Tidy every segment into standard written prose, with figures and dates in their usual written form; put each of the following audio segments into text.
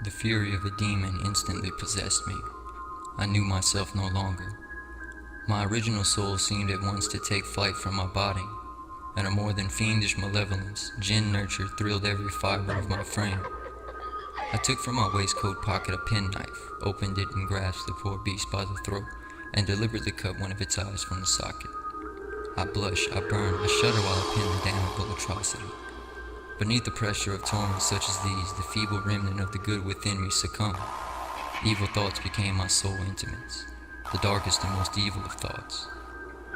The fury of a demon instantly possessed me. I knew myself no longer. My original soul seemed at once to take flight from my body, and a more than fiendish malevolence, gin-nurtured, thrilled every fiber of my frame. I took from my waistcoat pocket a penknife, opened it and grasped the poor beast by the throat, and deliberately cut one of its eyes from the socket. I blush, I burn, I shudder while I pen the damnable atrocity. Beneath the pressure of torments such as these, the feeble remnant of the good within me succumbed. Evil thoughts became my sole intimates, the darkest and most evil of thoughts.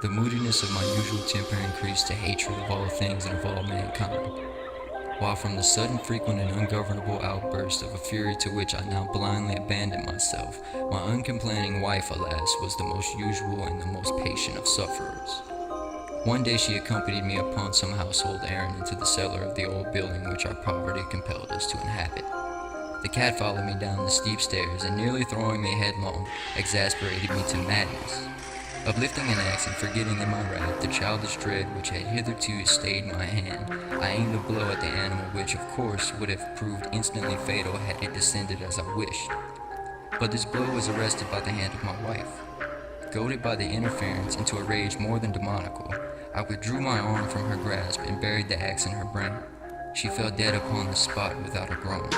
The moodiness of my usual temper increased to hatred of all things and of all mankind, while from the sudden, frequent, and ungovernable outburst of a fury to which I now blindly abandoned myself, my uncomplaining wife, alas, was the most usual and the most patient of sufferers. One day she accompanied me upon some household errand into the cellar of the old building which our poverty compelled us to inhabit. The cat followed me down the steep stairs and, nearly throwing me headlong, exasperated me to madness. Uplifting an axe and forgetting in my wrath the childish dread which had hitherto stayed my hand, I aimed a blow at the animal which, of course, would have proved instantly fatal had it descended as I wished. But this blow was arrested by the hand of my wife. Goaded by the interference into a rage more than demoniacal, I withdrew my arm from her grasp and buried the axe in her brain. She fell dead upon the spot without a groan.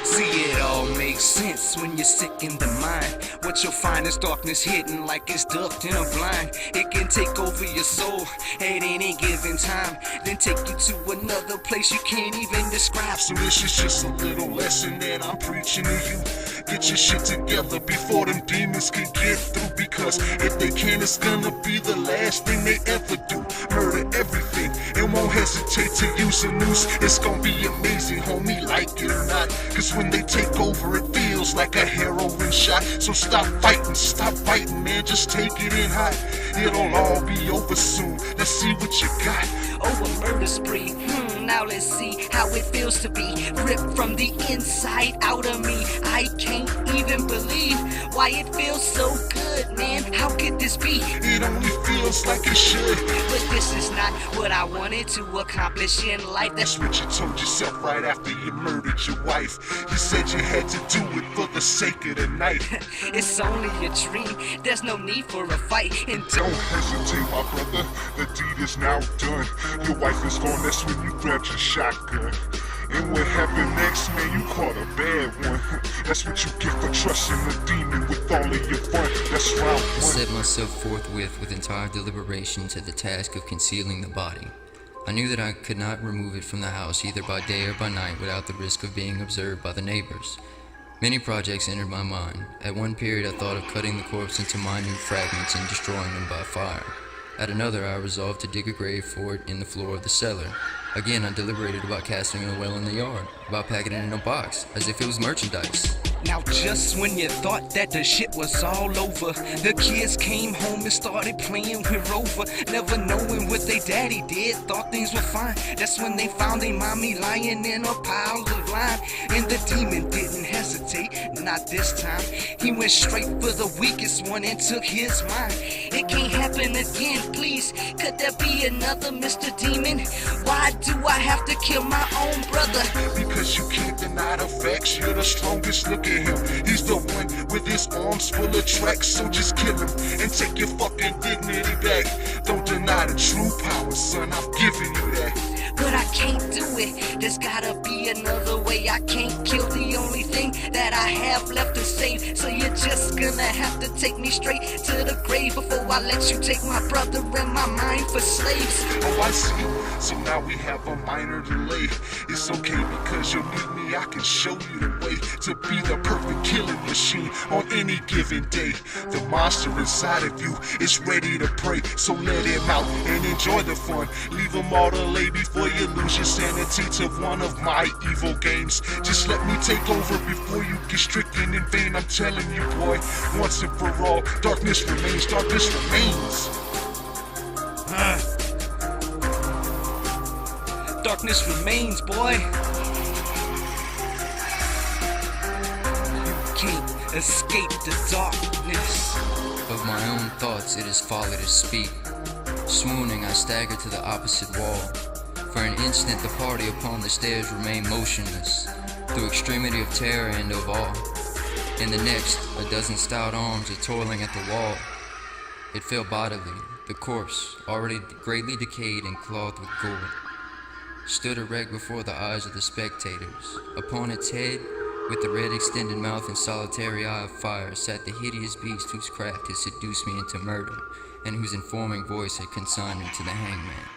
See, it all makes sense when you're sick in the mind. What you'll find is darkness hidden like it's ducked in a blind. It can take over your soul at any given time, then take you to another place you can't even describe. So this is just a little lesson that I'm preaching to you. Get your shit together before them demons can get through, because if they can, it's gonna be the last thing they ever do. Murder everything and won't hesitate to use a noose. It's gonna be amazing, homie, like it or not, cause when they take over, it feels like a heroin shot. So stop fighting, man, just take it in hot. It'll all be over soon, let's see what you got. Oh, a murder spree, now let's see how it feels to be ripped from the inside out of me. I can't even believe why it feels so good, man. How could this be? It only feels like it should, but this is not what I wanted to accomplish in life. That's what you told yourself right after you murdered your wife. You said you had to do it for the sake of the night. It's only a dream, there's no need for a fight. And don't hesitate, my brother, the deed is now done. Your wife is gone, that's when you grabbed your shotgun. And what happened next, man, you caught a bad one. That's what you get for trusting the demon with all of your fun. That's round one. I set myself forthwith with entire deliberation to the task of concealing the body. I knew that I could not remove it from the house either by day or by night without the risk of being observed by the neighbors. Many projects entered my mind. At one period I thought of cutting the corpse into minute fragments and destroying them by fire. At another I resolved to dig a grave for it in the floor of the cellar. Again I deliberated about casting it in a well in the yard, about packing it in a box, as if it was merchandise. Now just when you thought that the shit was all over, the kids came home and started playing with Rover. Never knowing what they daddy did, thought things were fine. That's when they found their mommy lying in a pile of lime. And the demon didn't hesitate, not this time. He went straight for the weakest one and took his mind. It can't happen again, please. Could there be another Mr. Demon? Why do I have to kill my own brother? Because you can't deny the facts, you're the strongest. Look at him, he's the one with his arms full of tracks. So just kill him and take your fucking dignity back. Don't deny the true power, son, I've given you that. But I can't do it, there's gotta be another way. I can't kill the only thing that I have left to save. So you're just gonna have to take me straight to the grave before I let you take my brother and my mind for slaves. Oh, I see, so now we have a minor delay. It's okay because you'll meet me, I can show you the way to be the perfect killing machine on any given day. The monster inside of you is ready to prey, so let him out and enjoy the fun. Leave him all to lay before you lose your sanity to one of my evil games. Just let me take over before you get stricken in vain. I'm telling you, boy, once and for all, darkness remains, darkness remains. Darkness remains, boy. You can't escape the darkness. Of my own thoughts it is folly to speak. Swooning, I staggered to the opposite wall. For an instant the party upon the stairs remained motionless. through extremity of terror and of awe. In the next, a dozen stout arms are toiling at the wall. It fell bodily, the corpse, already greatly decayed and clothed with gore, stood erect before the eyes of the spectators. Upon its head, with the red extended mouth and solitary eye of fire, sat the hideous beast whose craft had seduced me into murder, and whose informing voice had consigned me to the hangman.